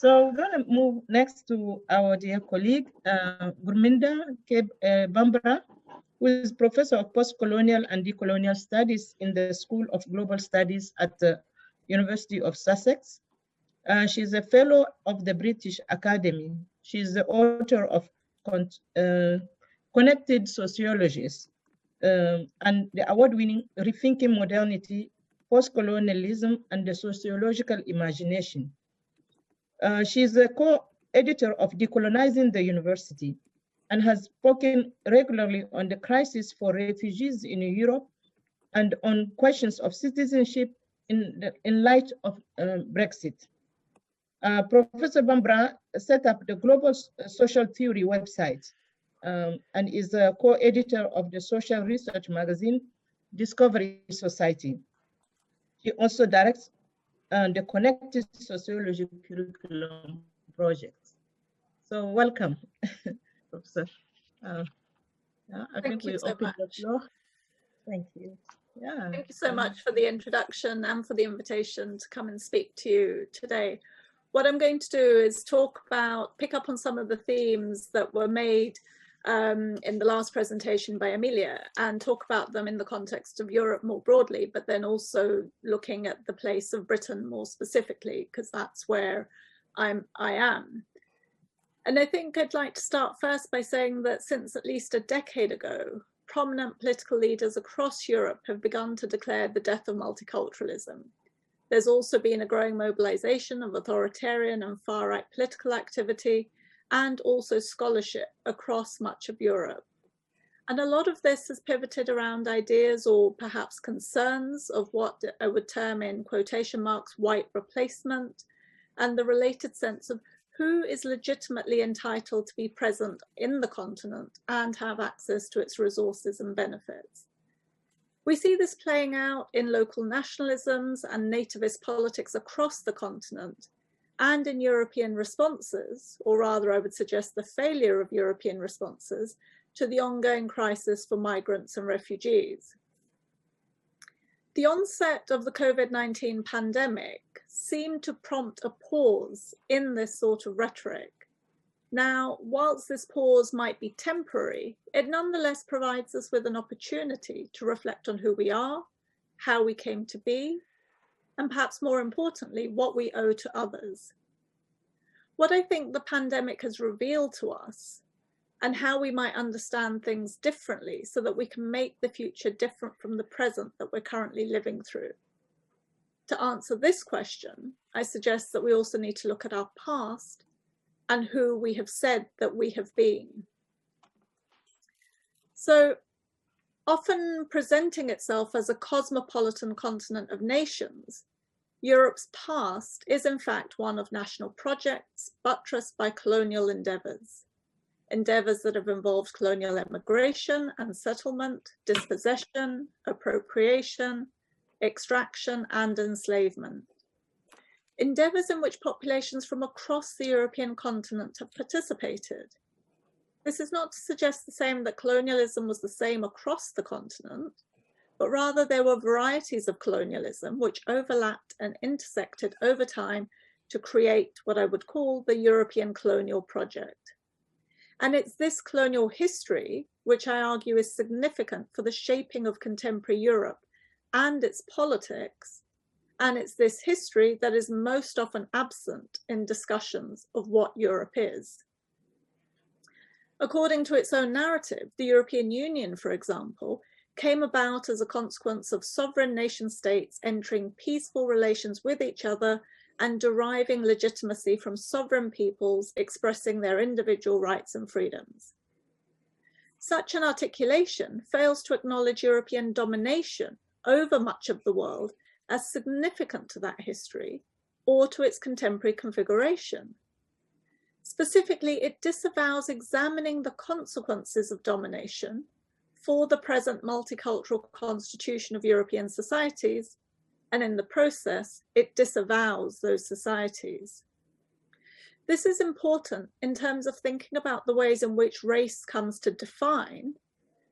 So we're going to move next to our dear colleague, Gurminder K Bhambra, who is Professor of Postcolonial and Decolonial Studies in the School of Global Studies at the University of Sussex. She's a fellow of the British Academy. She's the author of Connected Sociologies and the award-winning Rethinking Modernity, Postcolonialism, and the Sociological Imagination. She's a co-editor of Decolonizing the University and has spoken regularly on the crisis for refugees in Europe and on questions of citizenship in light of Brexit. Professor Bhambra set up the Global Social Theory website and is a co-editor of the social research magazine, Discovery Society. He also directs the Connected Sociology Curriculum Project. So welcome, Professor. I think we open the floor. Thank you. Yeah. Thank you so much for the introduction and for the invitation to come and speak to you today. What I'm going to do is pick up on some of the themes that were made in the last presentation by Emilia and talk about them in the context of Europe more broadly, but then also looking at the place of Britain more specifically, because that's where I am. And I think I'd like to start first by saying that since at least a decade ago, prominent political leaders across Europe have begun to declare the death of multiculturalism. There's also been a growing mobilization of authoritarian and far-right political activity and also scholarship across much of Europe. And a lot of this has pivoted around ideas or perhaps concerns of what I would term in quotation marks white replacement and the related sense of who is legitimately entitled to be present in the continent and have access to its resources and benefits. We see this playing out in local nationalisms and nativist politics across the continent and in European responses, or rather I would suggest the failure of European responses to the ongoing crisis for migrants and refugees. The onset of the COVID-19 pandemic seemed to prompt a pause in this sort of rhetoric. Now, whilst this pause might be temporary, it nonetheless provides us with an opportunity to reflect on who we are, how we came to be, and perhaps more importantly, what we owe to others. What I think the pandemic has revealed to us and how we might understand things differently so that we can make the future different from the present that we're currently living through. To answer this question, I suggest that we also need to look at our past and who we have said that we have been. So, often presenting itself as a cosmopolitan continent of nations, Europe's past is in fact one of national projects buttressed by colonial endeavours that have involved colonial immigration and settlement, dispossession, appropriation, extraction, and enslavement. Endeavours in which populations from across the European continent have participated. This is not to suggest the same that colonialism was the same across the continent, but rather there were varieties of colonialism which overlapped and intersected over time to create what I would call the European colonial project. And it's this colonial history, which I argue is significant for the shaping of contemporary Europe and its politics, and it's this history that is most often absent in discussions of what Europe is. According to its own narrative, the European Union, for example, came about as a consequence of sovereign nation states entering peaceful relations with each other and deriving legitimacy from sovereign peoples expressing their individual rights and freedoms. Such an articulation fails to acknowledge European domination over much of the world as significant to that history or to its contemporary configuration. Specifically, it disavows examining the consequences of domination for the present multicultural constitution of European societies, and in the process, it disavows those societies. This is important in terms of thinking about the ways in which race comes to define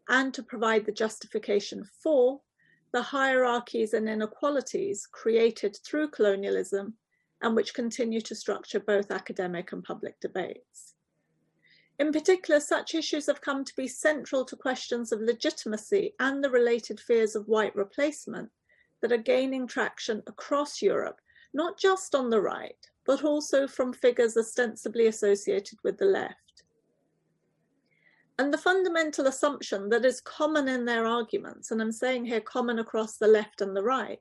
and to provide the justification for the hierarchies and inequalities created through colonialism and which continue to structure both academic and public debates. In particular, such issues have come to be central to questions of legitimacy and the related fears of white replacement that are gaining traction across Europe, not just on the right, but also from figures ostensibly associated with the left. And the fundamental assumption that is common in their arguments, and I'm saying here common across the left and the right,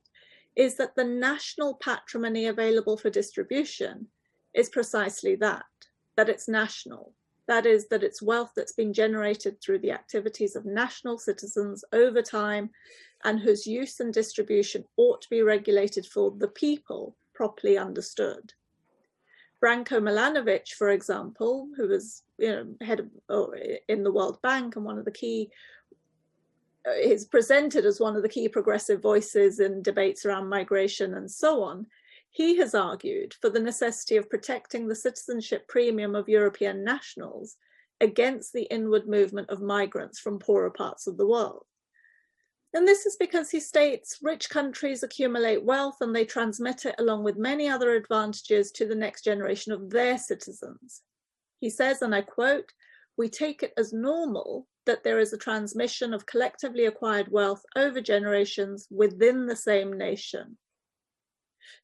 is that the national patrimony available for distribution is precisely that it's national. That is, that it's wealth that's been generated through the activities of national citizens over time and whose use and distribution ought to be regulated for the people, properly understood. Branko Milanovic, for example, who was head of, in the World Bank and one of the key, is presented as one of the key progressive voices in debates around migration and so on. He has argued for the necessity of protecting the citizenship premium of European nationals against the inward movement of migrants from poorer parts of the world. And this is because he states rich countries accumulate wealth and they transmit it along with many other advantages to the next generation of their citizens. He says, and I quote, "We take it as normal that there is a transmission of collectively acquired wealth over generations within the same nation.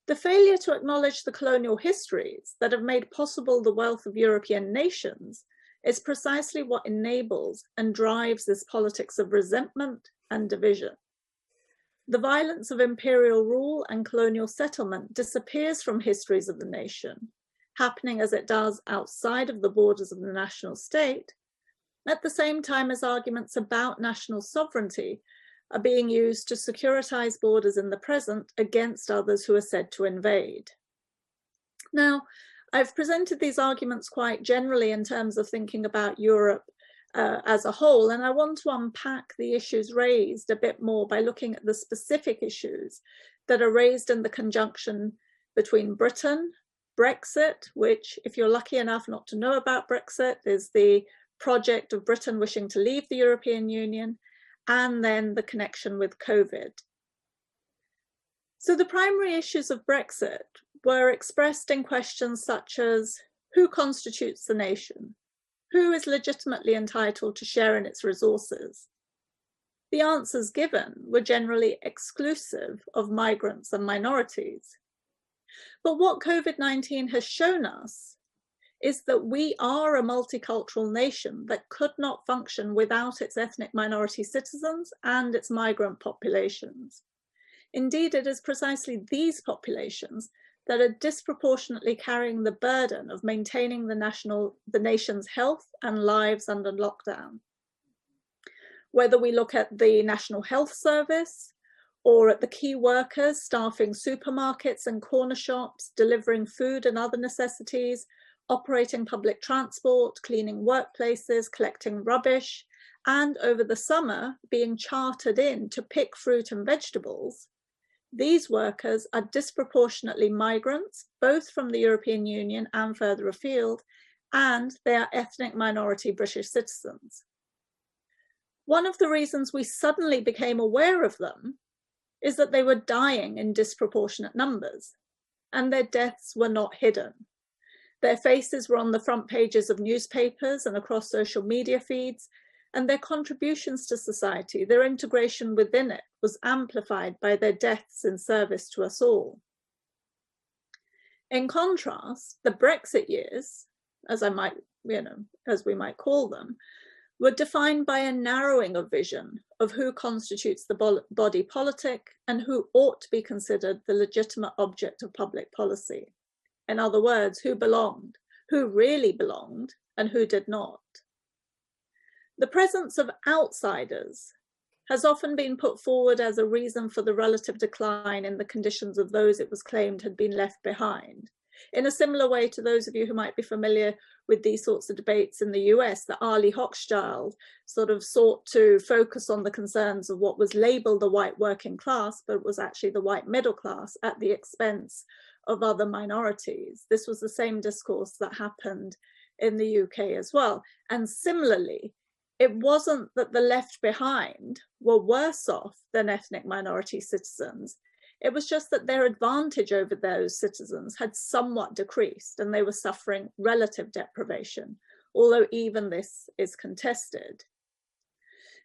The failure to acknowledge the colonial histories that have made possible the wealth of European nations is precisely what enables and drives this politics of resentment and division. The violence of imperial rule and colonial settlement disappears from histories of the nation, happening as it does outside of the borders of the national state, at the same time as arguments about national sovereignty are being used to securitize borders in the present against others who are said to invade." Now, I've presented these arguments quite generally in terms of thinking about Europe as a whole, and I want to unpack the issues raised a bit more by looking at the specific issues that are raised in the conjunction between Britain, Brexit, which, if you're lucky enough not to know about Brexit, is the project of Britain wishing to leave the European Union, and then the connection with COVID. So the primary issues of Brexit were expressed in questions such as who constitutes the nation? Who is legitimately entitled to share in its resources? The answers given were generally exclusive of migrants and minorities. But what COVID-19 has shown us is that we are a multicultural nation that could not function without its ethnic minority citizens and its migrant populations. Indeed, it is precisely these populations that are disproportionately carrying the burden of maintaining the nation's health and lives under lockdown. Whether we look at the National Health Service or at the key workers staffing supermarkets and corner shops, delivering food and other necessities, operating public transport, cleaning workplaces, collecting rubbish, and over the summer being chartered in to pick fruit and vegetables, these workers are disproportionately migrants, both from the European Union and further afield, and they are ethnic minority British citizens. One of the reasons we suddenly became aware of them is that they were dying in disproportionate numbers, and their deaths were not hidden. Their faces were on the front pages of newspapers and across social media feeds, and their contributions to society, their integration within it, was amplified by their deaths in service to us all. In contrast, the Brexit years, as we might call them, were defined by a narrowing of vision of who constitutes the body politic and who ought to be considered the legitimate object of public policy. In other words, who belonged, who really belonged, and who did not. The presence of outsiders has often been put forward as a reason for the relative decline in the conditions of those it was claimed had been left behind. In a similar way to those of you who might be familiar with these sorts of debates in the US, that Arlie Hochschild sort of sought to focus on the concerns of what was labeled the white working class, but was actually the white middle class at the expense of other minorities. This was the same discourse that happened in the UK as well. And similarly, it wasn't that the left behind were worse off than ethnic minority citizens. It was just that their advantage over those citizens had somewhat decreased and they were suffering relative deprivation, although even this is contested.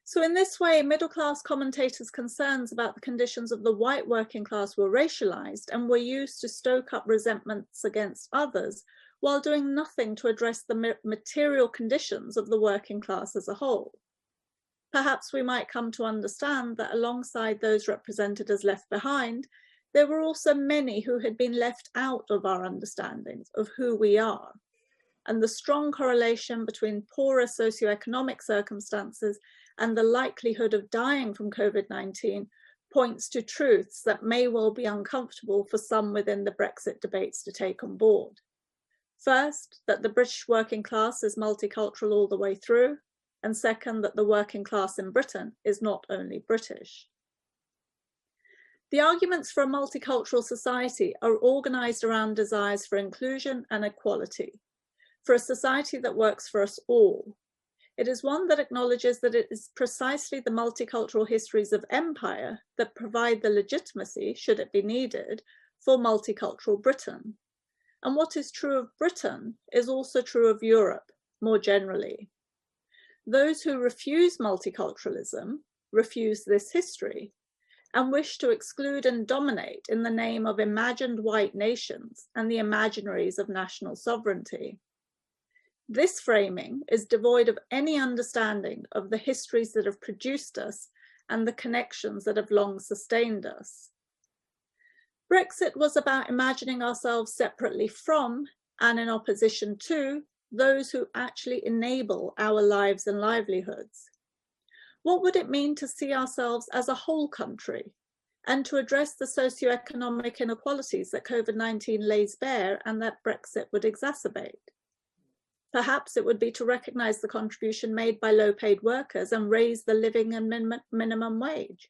So in this way, middle-class commentators' concerns about the conditions of the white working class were racialized and were used to stoke up resentments against others, while doing nothing to address the material conditions of the working class as a whole. Perhaps we might come to understand that alongside those represented as left behind, there were also many who had been left out of our understandings of who we are, and the strong correlation between poorer socioeconomic circumstances and the likelihood of dying from COVID-19 points to truths that may well be uncomfortable for some within the Brexit debates to take on board. First, that the British working class is multicultural all the way through, and second, that the working class in Britain is not only British. The arguments for a multicultural society are organized around desires for inclusion and equality, for a society that works for us all. It is one that acknowledges that it is precisely the multicultural histories of empire that provide the legitimacy, should it be needed, for multicultural Britain. And what is true of Britain is also true of Europe more generally. Those who refuse multiculturalism refuse this history and wish to exclude and dominate in the name of imagined white nations and the imaginaries of national sovereignty. This framing is devoid of any understanding of the histories that have produced us and the connections that have long sustained us. Brexit was about imagining ourselves separately from and in opposition to those who actually enable our lives and livelihoods. What would it mean to see ourselves as a whole country and to address the socioeconomic inequalities that COVID-19 lays bare and that Brexit would exacerbate? Perhaps it would be to recognise the contribution made by low-paid workers and raise the living and minimum wage.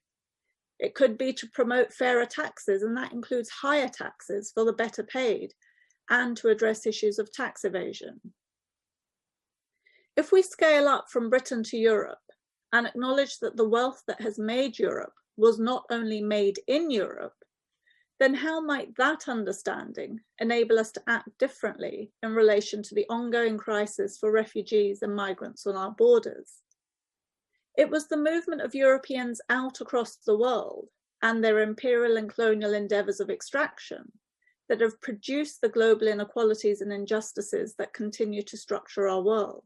It could be to promote fairer taxes, and that includes higher taxes for the better paid, and to address issues of tax evasion. If we scale up from Britain to Europe and acknowledge that the wealth that has made Europe was not only made in Europe, then how might that understanding enable us to act differently in relation to the ongoing crisis for refugees and migrants on our borders? It was the movement of Europeans out across the world and their imperial and colonial endeavours of extraction that have produced the global inequalities and injustices that continue to structure our world.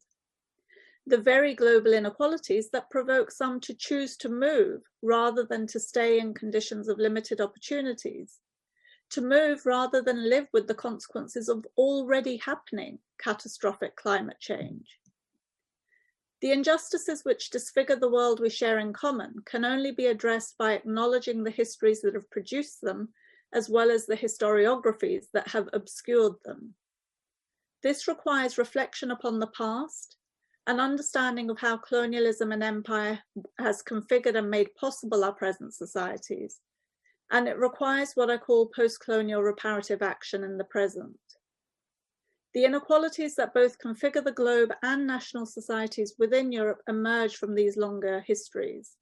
The very global inequalities that provoke some to choose to move rather than to stay in conditions of limited opportunities, to move rather than live with the consequences of already happening catastrophic climate change. The injustices which disfigure the world we share in common can only be addressed by acknowledging the histories that have produced them, as well as the historiographies that have obscured them. This requires reflection upon the past, an understanding of how colonialism and empire has configured and made possible our present societies, and it requires what I call post-colonial reparative action in the present. The inequalities that both configure the globe and national societies within Europe emerge from these longer histories.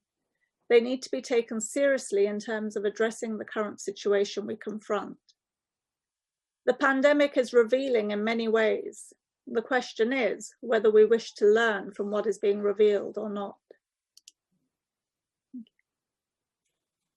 They need to be taken seriously in terms of addressing the current situation we confront. The pandemic is revealing in many ways. The question is whether we wish to learn from what is being revealed or not.